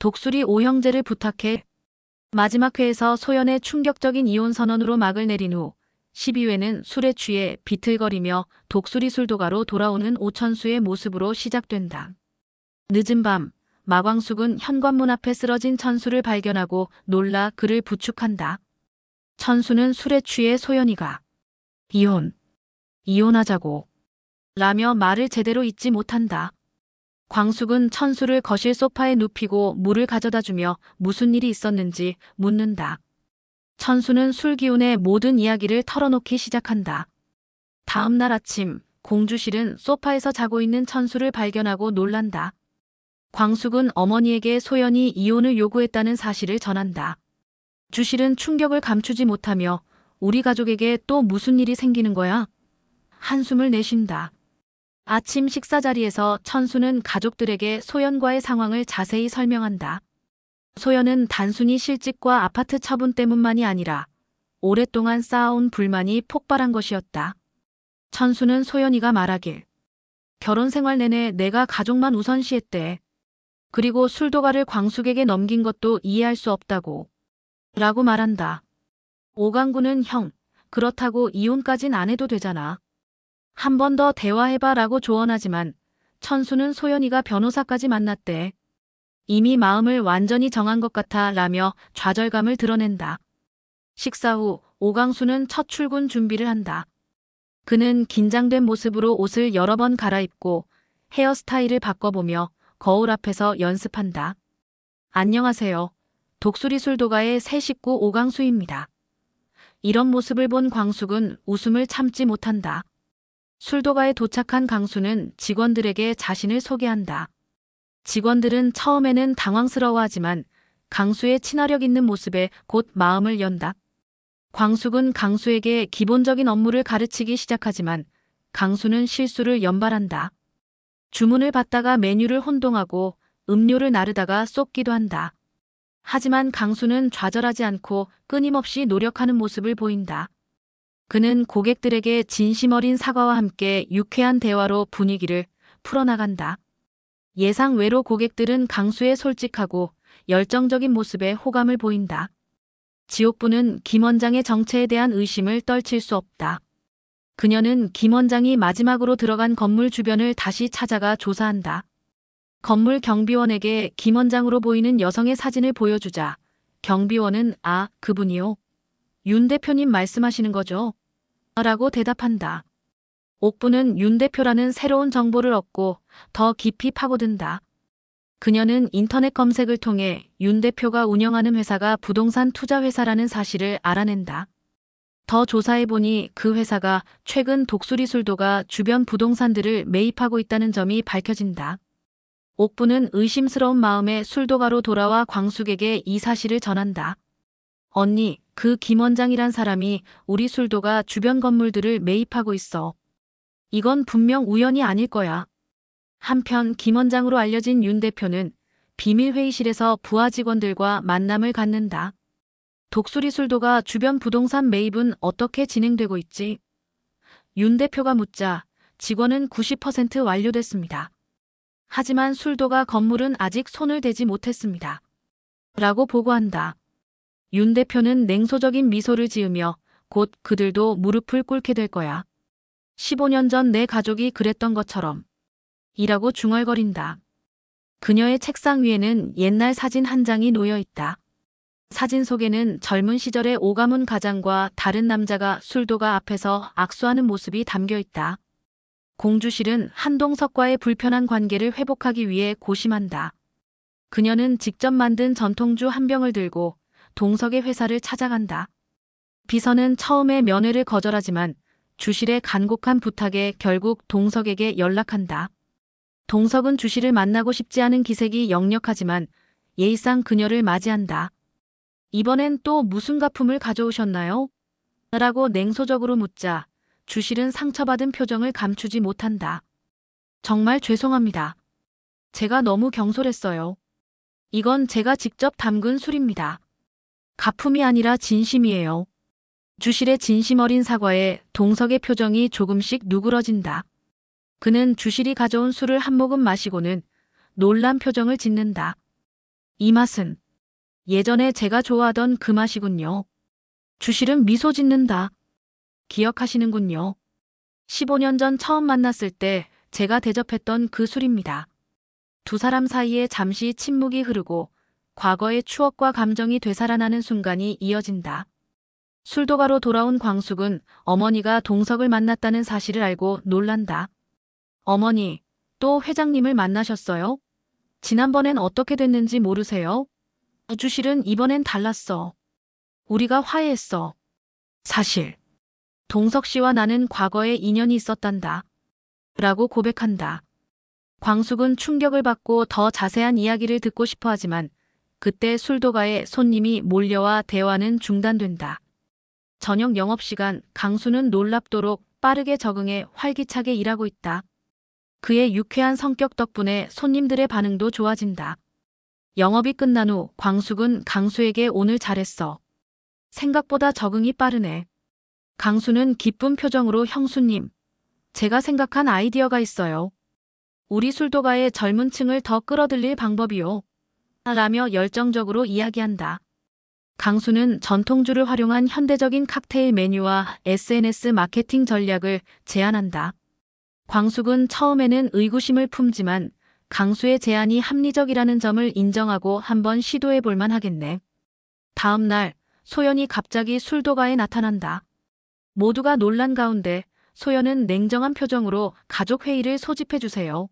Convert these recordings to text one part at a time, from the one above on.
독수리 오형제를 부탁해. 마지막 회에서 소연의 충격적인 이혼 선언으로 막을 내린 후 12회는 술에 취해 비틀거리며 독수리 술도가로 돌아오는 오천수의 모습으로 시작된다. 늦은 밤, 마광숙은 현관문 앞에 쓰러진 천수를 발견하고 놀라 그를 부축한다. 천수는 술에 취해 소연이가 이혼하자고 라며 말을 제대로 잇지 못한다. 광숙은 천수를 거실 소파에 눕히고 물을 가져다 주며 무슨 일이 있었는지 묻는다. 천수는 술 기운에 모든 이야기를 털어놓기 시작한다. 다음 날 아침, 공주실은 소파에서 자고 있는 천수를 발견하고 놀란다. 광숙은 어머니에게 소연이 이혼을 요구했다는 사실을 전한다. 주실은 충격을 감추지 못하며 우리 가족에게 또 무슨 일이 생기는 거야? 한숨을 내쉰다. 아침 식사 자리에서 천수는 가족들에게 소연과의 상황을 자세히 설명한다. 소연은 단순히 실직과 아파트 처분 때문만이 아니라 오랫동안 쌓아온 불만이 폭발한 것이었다. 천수는 소연이가 말하길 결혼 생활 내내 내가 가족만 우선시했대. 그리고 술도가를 광숙에게 넘긴 것도 이해할 수 없다고 라고 말한다. 오강구는 형, 그렇다고 이혼까진 안 해도 되잖아. 한 번 더 대화해봐 라고 조언하지만 천수는 소연이가 변호사까지 만났대. 이미 마음을 완전히 정한 것 같아 라며 좌절감을 드러낸다. 식사 후 오강수는 첫 출근 준비를 한다. 그는 긴장된 모습으로 옷을 여러 번 갈아입고 헤어스타일을 바꿔보며 거울 앞에서 연습한다. 안녕하세요. 독수리 술도가의 새 식구 오강수입니다. 이런 모습을 본 광숙은 웃음을 참지 못한다. 술도가에 도착한 강수는 직원들에게 자신을 소개한다. 직원들은 처음에는 당황스러워하지만 강수의 친화력 있는 모습에 곧 마음을 연다. 광숙은 강수에게 기본적인 업무를 가르치기 시작하지만 강수는 실수를 연발한다. 주문을 받다가 메뉴를 혼동하고 음료를 나르다가 쏟기도 한다. 하지만 강수는 좌절하지 않고 끊임없이 노력하는 모습을 보인다. 그는 고객들에게 진심 어린 사과와 함께 유쾌한 대화로 분위기를 풀어나간다. 예상 외로 고객들은 강수의 솔직하고 열정적인 모습에 호감을 보인다. 지옥부는 김 원장의 정체에 대한 의심을 떨칠 수 없다. 그녀는 김 원장이 마지막으로 들어간 건물 주변을 다시 찾아가 조사한다. 건물 경비원에게 김 원장으로 보이는 여성의 사진을 보여주자 경비원은 그분이요. 윤 대표님 말씀하시는 거죠? 라고 대답한다. 옥부는 윤 대표라는 새로운 정보를 얻고 더 깊이 파고든다. 그녀는 인터넷 검색을 통해 윤 대표가 운영하는 회사가 부동산 투자 회사라는 사실을 알아낸다. 더 조사해보니 그 회사가 최근 독수리 술도가 주변 부동산들을 매입하고 있다는 점이 밝혀진다. 옥부는 의심스러운 마음에 술도가로 돌아와 광숙에게 이 사실을 전한다. 언니, 그 김 원장이란 사람이 우리 술도가 주변 건물들을 매입하고 있어. 이건 분명 우연이 아닐 거야. 한편 김 원장으로 알려진 윤 대표는 비밀 회의실에서 부하 직원들과 만남을 갖는다. 독수리 술도가 주변 부동산 매입은 어떻게 진행되고 있지? 윤 대표가 묻자 직원은 90% 완료됐습니다. 하지만 술도가 건물은 아직 손을 대지 못했습니다. 라고 보고한다. 윤 대표는 냉소적인 미소를 지으며 곧 그들도 무릎을 꿇게 될 거야. 15년 전 내 가족이 그랬던 것처럼. 이라고 중얼거린다. 그녀의 책상 위에는 옛날 사진 한 장이 놓여 있다. 사진 속에는 젊은 시절의 오가문 가장과 다른 남자가 술도가 앞에서 악수하는 모습이 담겨 있다. 공주실은 한동석과의 불편한 관계를 회복하기 위해 고심한다. 그녀는 직접 만든 전통주 한 병을 들고 동석의 회사를 찾아간다. 비서는 처음에 면회를 거절하지만 주실의 간곡한 부탁에 결국 동석에게 연락한다. 동석은 주실을 만나고 싶지 않은 기색이 역력하지만 예의상 그녀를 맞이한다. 이번엔 또 무슨 가품을 가져오셨나요? 라고 냉소적으로 묻자 주실은 상처받은 표정을 감추지 못한다. 정말 죄송합니다. 제가 너무 경솔했어요. 이건 제가 직접 담근 술입니다. 가품이 아니라 진심이에요. 주실의 진심 어린 사과에 동석의 표정이 조금씩 누그러진다. 그는 주실이 가져온 술을 한 모금 마시고는 놀란 표정을 짓는다. 이 맛은 예전에 제가 좋아하던 그 맛이군요. 주실은 미소 짓는다. 기억하시는군요. 15년 전 처음 만났을 때 제가 대접했던 그 술입니다. 두 사람 사이에 잠시 침묵이 흐르고 과거의 추억과 감정이 되살아나는 순간이 이어진다. 술도가로 돌아온 광숙은 어머니가 동석을 만났다는 사실을 알고 놀란다. 어머니, 또 회장님을 만나셨어요? 지난번엔 어떻게 됐는지 모르세요? 주실은 이번엔 달랐어. 우리가 화해했어. 사실 동석 씨와 나는 과거에 인연이 있었단다. 라고 고백한다. 광숙은 충격을 받고 더 자세한 이야기를 듣고 싶어 하지만 그때 술도가에 손님이 몰려와 대화는 중단된다. 저녁 영업시간 강수는 놀랍도록 빠르게 적응해 활기차게 일하고 있다. 그의 유쾌한 성격 덕분에 손님들의 반응도 좋아진다. 영업이 끝난 후 광숙은 강수에게 오늘 잘했어. 생각보다 적응이 빠르네. 강수는 기쁜 표정으로 형수님, 제가 생각한 아이디어가 있어요. 우리 술도가의 젊은 층을 더 끌어들일 방법이요. 라며 열정적으로 이야기한다. 강수는 전통주를 활용한 현대적인 칵테일 메뉴와 SNS 마케팅 전략을 제안한다. 광숙은 처음에는 의구심을 품지만 강수의 제안이 합리적이라는 점을 인정하고 한번 시도해 볼만 하겠네. 다음 날 소연이 갑자기 술도가에 나타난다. 모두가 놀란 가운데 소연은 냉정한 표정으로 가족회의를 소집해 주세요.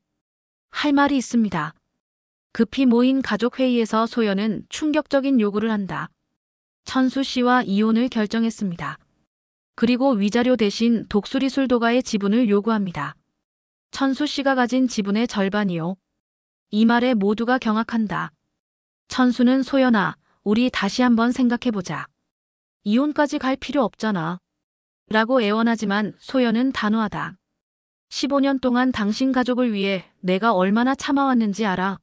할 말이 있습니다. 급히 모인 가족회의에서 소연은 충격적인 요구를 한다. 천수 씨와 이혼을 결정했습니다. 그리고 위자료 대신 독수리 술도가의 지분을 요구합니다. 천수 씨가 가진 지분의 절반이요. 이 말에 모두가 경악한다. 천수는 소연아, 우리 다시 한번 생각해보자. 이혼까지 갈 필요 없잖아. 라고 애원하지만 소연은 단호하다. 15년 동안 당신 가족을 위해 내가 얼마나 참아왔는지 알아.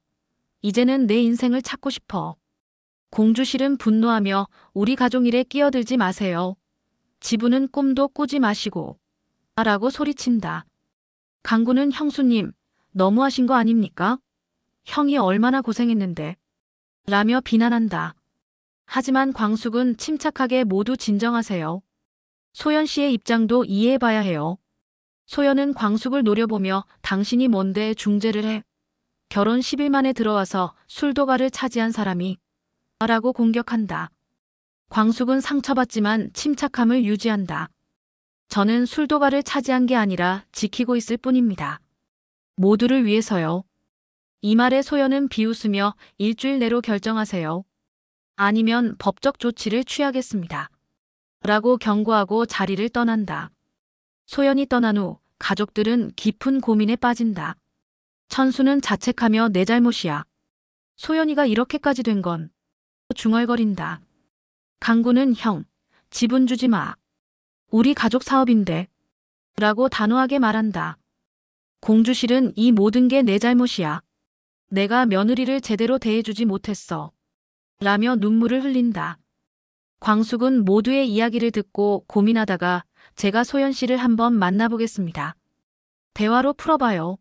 이제는 내 인생을 찾고 싶어. 공주실은 분노하며 우리 가족 일에 끼어들지 마세요. 지분은 꿈도 꾸지 마시고. 라고 소리친다. 강구는 형수님, 너무하신 거 아닙니까? 형이 얼마나 고생했는데. 라며 비난한다. 하지만 광숙은 침착하게 모두 진정하세요. 소연 씨의 입장도 이해해봐야 해요. 소연은 광숙을 노려보며 당신이 뭔데 중재를 해. 결혼 10일 만에 들어와서 술도가를 차지한 사람이 라고 공격한다. 광숙은 상처받지만 침착함을 유지한다. 저는 술도가를 차지한 게 아니라 지키고 있을 뿐입니다. 모두를 위해서요. 이 말에 소연은 비웃으며 일주일 내로 결정하세요. 아니면 법적 조치를 취하겠습니다. 라고 경고하고 자리를 떠난다. 소연이 떠난 후 가족들은 깊은 고민에 빠진다. 천수는 자책하며 내 잘못이야. 소연이가 이렇게까지 된 건. 중얼거린다. 강구는 형, 지분 주지 마. 우리 가족 사업인데. 라고 단호하게 말한다. 공주실은 이 모든 게 내 잘못이야. 내가 며느리를 제대로 대해주지 못했어. 라며 눈물을 흘린다. 광숙은 모두의 이야기를 듣고 고민하다가 제가 소연 씨를 한번 만나보겠습니다. 대화로 풀어봐요.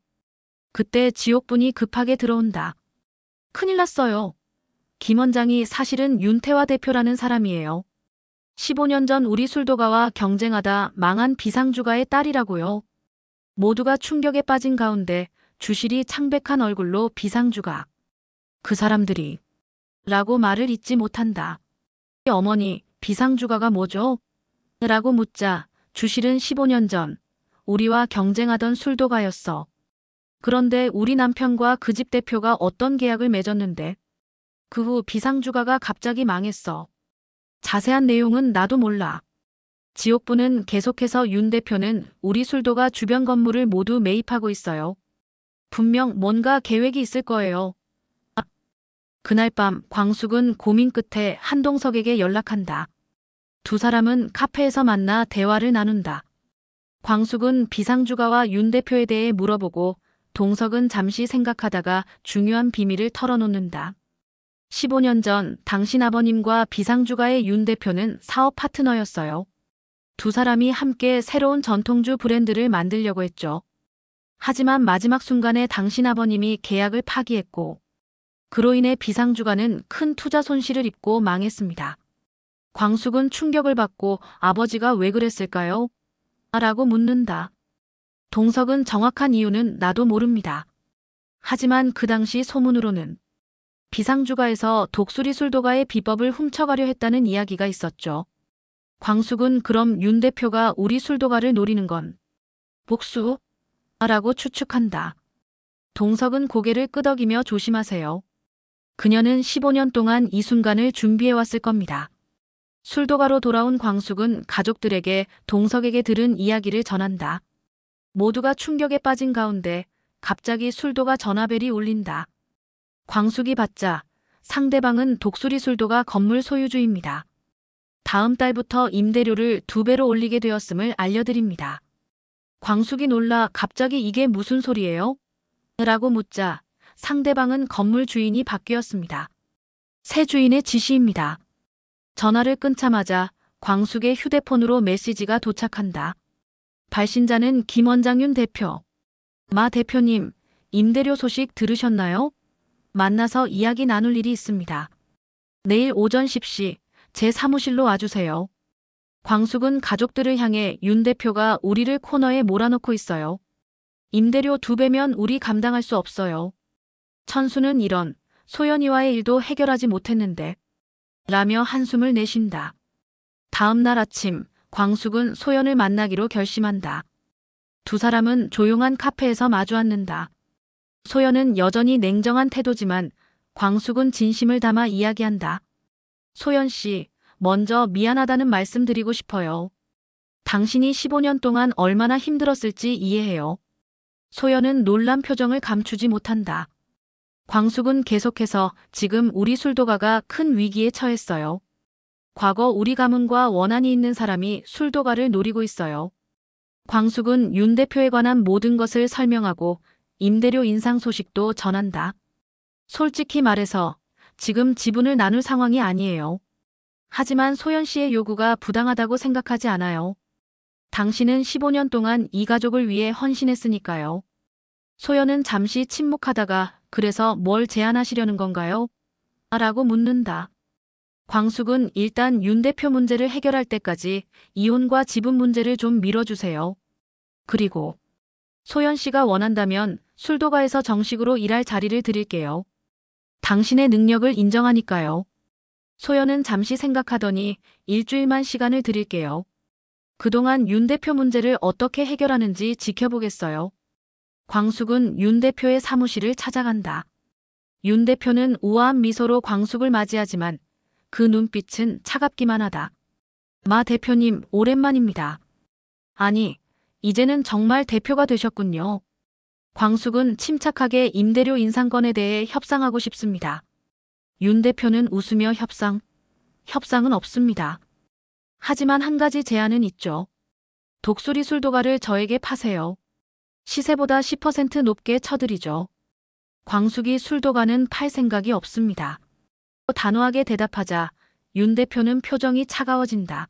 그때 지옥분이 급하게 들어온다. 큰일 났어요. 김 원장이 사실은 윤태화 대표라는 사람이에요. 15년 전 우리 술도가와 경쟁하다 망한 비상주가의 딸이라고요. 모두가 충격에 빠진 가운데 주실이 창백한 얼굴로 비상주가. 그 사람들이. 라고 말을 잇지 못한다. 어머니, 비상주가가 뭐죠? 라고 묻자 주실은 15년 전 우리와 경쟁하던 술도가였어. 그런데 우리 남편과 그 집 대표가 어떤 계약을 맺었는데 그 후 비상주가가 갑자기 망했어. 자세한 내용은 나도 몰라. 지옥부는 계속해서 윤 대표는 우리 술도가 주변 건물을 모두 매입하고 있어요. 분명 뭔가 계획이 있을 거예요. 그날 밤 광숙은 고민 끝에 한동석에게 연락한다. 두 사람은 카페에서 만나 대화를 나눈다. 광숙은 비상주가와 윤 대표에 대해 물어보고 동석은 잠시 생각하다가 중요한 비밀을 털어놓는다. 15년 전 당신 아버님과 비상주가의 윤 대표는 사업 파트너였어요. 두 사람이 함께 새로운 전통주 브랜드를 만들려고 했죠. 하지만 마지막 순간에 당신 아버님이 계약을 파기했고 그로 인해 비상주가는 큰 투자 손실을 입고 망했습니다. 광숙은 충격을 받고 아버지가 왜 그랬을까요? 라고 묻는다. 동석은 정확한 이유는 나도 모릅니다. 하지만 그 당시 소문으로는 비상주가에서 독수리 술도가의 비법을 훔쳐가려 했다는 이야기가 있었죠. 광숙은 그럼 윤 대표가 우리 술도가를 노리는 건 복수? 라고 추측한다. 동석은 고개를 끄덕이며 조심하세요. 그녀는 15년 동안 이 순간을 준비해왔을 겁니다. 술도가로 돌아온 광숙은 가족들에게 동석에게 들은 이야기를 전한다. 모두가 충격에 빠진 가운데 갑자기 술도가 전화벨이 울린다. 광숙이 받자 상대방은 독수리 술도가 건물 소유주입니다. 다음 달부터 임대료를 2배로 올리게 되었음을 알려드립니다. 광숙이 놀라 갑자기 이게 무슨 소리예요? 라고 묻자 상대방은 건물 주인이 바뀌었습니다. 새 주인의 지시입니다. 전화를 끊자마자 광숙의 휴대폰으로 메시지가 도착한다. 발신자는 김원장윤 대표. 마 대표님, 임대료 소식 들으셨나요? 만나서 이야기 나눌 일이 있습니다. 내일 오전 10시 제 사무실로 와주세요. 광숙은 가족들을 향해 윤 대표가 우리를 코너에 몰아넣고 있어요. 임대료 2배면 우리 감당할 수 없어요. 천수는 이런 소연이와의 일도 해결하지 못했는데 라며 한숨을 내쉰다. 다음 날 아침 광숙은 소연을 만나기로 결심한다. 두 사람은 조용한 카페에서 마주 앉는다. 소연은 여전히 냉정한 태도지만 광숙은 진심을 담아 이야기한다. 소연 씨, 먼저 미안하다는 말씀 드리고 싶어요. 당신이 15년 동안 얼마나 힘들었을지 이해해요. 소연은 놀란 표정을 감추지 못한다. 광숙은 계속해서 지금 우리 술도가가 큰 위기에 처했어요. 과거 우리 가문과 원한이 있는 사람이 술도가를 노리고 있어요. 광숙은 윤 대표에 관한 모든 것을 설명하고 임대료 인상 소식도 전한다. 솔직히 말해서 지금 지분을 나눌 상황이 아니에요. 하지만 소연 씨의 요구가 부당하다고 생각하지 않아요. 당신은 15년 동안 이 가족을 위해 헌신했으니까요. 소연은 잠시 침묵하다가 그래서 뭘 제안하시려는 건가요? 라고 묻는다. 광숙은 일단 윤 대표 문제를 해결할 때까지 이혼과 지분 문제를 좀 미뤄주세요. 그리고 소연 씨가 원한다면 술도가에서 정식으로 일할 자리를 드릴게요. 당신의 능력을 인정하니까요. 소연은 잠시 생각하더니 일주일만 시간을 드릴게요. 그동안 윤 대표 문제를 어떻게 해결하는지 지켜보겠어요. 광숙은 윤 대표의 사무실을 찾아간다. 윤 대표는 우아한 미소로 광숙을 맞이하지만 그 눈빛은 차갑기만 하다. 마 대표님, 오랜만입니다. 아니, 이제는 정말 대표가 되셨군요. 광숙은 침착하게 임대료 인상건에 대해 협상하고 싶습니다. 윤 대표는 웃으며 협상은 없습니다. 하지만 한 가지 제안은 있죠. 독수리 술도가를 저에게 파세요. 시세보다 10% 높게 쳐드리죠. 광숙이 술도가는 팔 생각이 없습니다. 단호하게 대답하자 윤 대표는 표정이 차가워진다.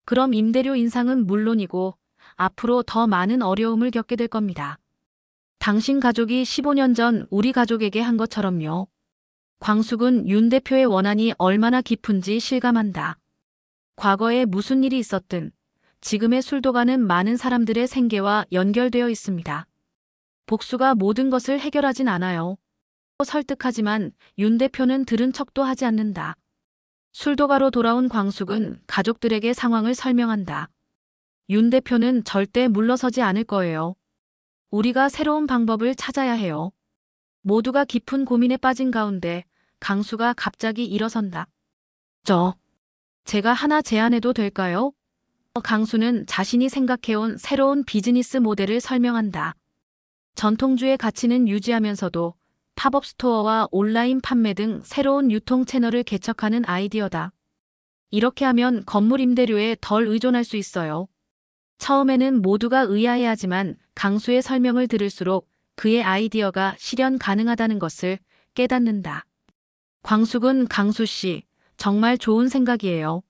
그럼 임대료 인상은 물론이고 앞으로 더 많은 어려움을 겪게 될 겁니다. 당신 가족이 15년 전 우리 가족에게 한 것처럼요. 광숙은 윤 대표의 원한이 얼마나 깊은지 실감한다. 과거에 무슨 일이 있었든 지금의 술도가는 많은 사람들의 생계와 연결되어 있습니다. 복수가 모든 것을 해결하진 않아요. 설득하지만 윤 대표는 들은 척도 하지 않는다. 술도가로 돌아온 광숙은 가족들에게 상황을 설명한다. 윤 대표는 절대 물러서지 않을 거예요. 우리가 새로운 방법을 찾아야 해요. 모두가 깊은 고민에 빠진 가운데 강수가 갑자기 일어선다. 제가 하나 제안해도 될까요? 강수는 자신이 생각해온 새로운 비즈니스 모델을 설명한다. 전통주의 가치는 유지하면서도 팝업 스토어와 온라인 판매 등 새로운 유통 채널을 개척하는 아이디어다. 이렇게 하면 건물 임대료에 덜 의존할 수 있어요. 처음에는 모두가 의아해하지만 강수의 설명을 들을수록 그의 아이디어가 실현 가능하다는 것을 깨닫는다. 광숙은 강수 씨, 정말 좋은 생각이에요.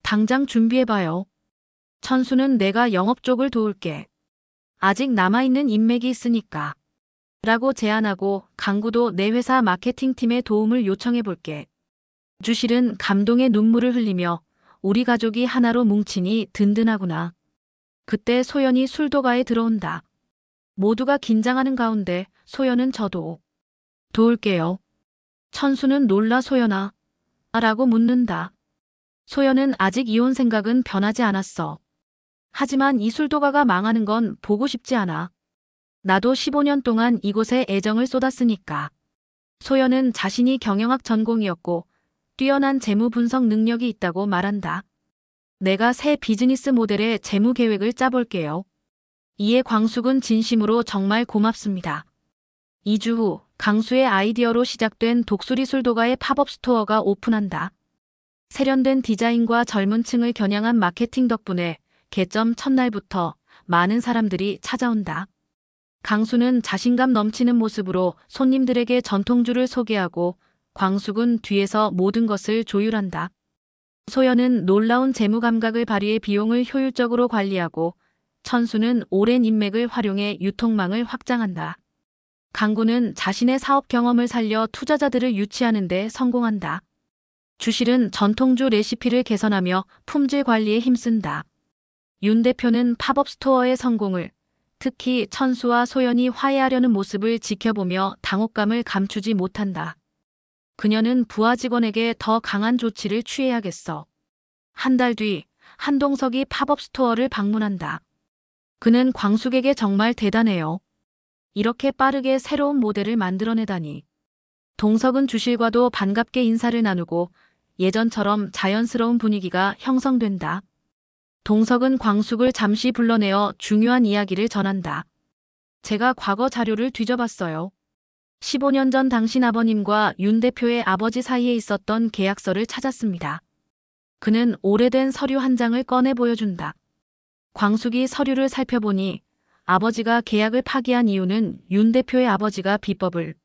당장 준비해봐요. 천수는 내가 영업 쪽을 도울게. 아직 남아있는 인맥이 있으니까. 라고 제안하고 강구도 내 회사 마케팅팀의 도움을 요청해 볼게. 주실은 감동의 눈물을 흘리며 우리 가족이 하나로 뭉치니 든든하구나. 그때 소연이 술도가에 들어온다. 모두가 긴장하는 가운데 소연은 저도 도울게요. 천수는 놀라 소연아 라고 묻는다. 소연은 아직 이혼 생각은 변하지 않았어. 하지만 이 술도가가 망하는 건 보고 싶지 않아. 나도 15년 동안 이곳에 애정을 쏟았으니까. 소연은 자신이 경영학 전공이었고 뛰어난 재무 분석 능력이 있다고 말한다. 내가 새 비즈니스 모델의 재무 계획을 짜볼게요. 이에 광숙은 진심으로 정말 고맙습니다. 2주 후 강수의 아이디어로 시작된 독수리 술도가의 팝업 스토어가 오픈한다. 세련된 디자인과 젊은 층을 겨냥한 마케팅 덕분에 개점 첫날부터 많은 사람들이 찾아온다. 강수는 자신감 넘치는 모습으로 손님들에게 전통주를 소개하고 광숙은 뒤에서 모든 것을 조율한다. 소연은 놀라운 재무 감각을 발휘해 비용을 효율적으로 관리하고 천수는 오랜 인맥을 활용해 유통망을 확장한다. 강구는 자신의 사업 경험을 살려 투자자들을 유치하는 데 성공한다. 주실은 전통주 레시피를 개선하며 품질 관리에 힘쓴다. 윤 대표는 팝업 스토어의 성공을, 특히 천수와 소연이 화해하려는 모습을 지켜보며 당혹감을 감추지 못한다. 그녀는 부하 직원에게 더 강한 조치를 취해야겠어. 한 달 뒤 한동석이 팝업 스토어를 방문한다. 그는 광숙에게 정말 대단해요. 이렇게 빠르게 새로운 모델을 만들어내다니. 동석은 주실과도 반갑게 인사를 나누고 예전처럼 자연스러운 분위기가 형성된다. 동석은 광숙을 잠시 불러내어 중요한 이야기를 전한다. 제가 과거 자료를 뒤져봤어요. 15년 전 당신 아버님과 윤 대표의 아버지 사이에 있었던 계약서를 찾았습니다. 그는 오래된 서류 한 장을 꺼내 보여준다. 광숙이 서류를 살펴보니 아버지가 계약을 파기한 이유는 윤 대표의 아버지가 비법을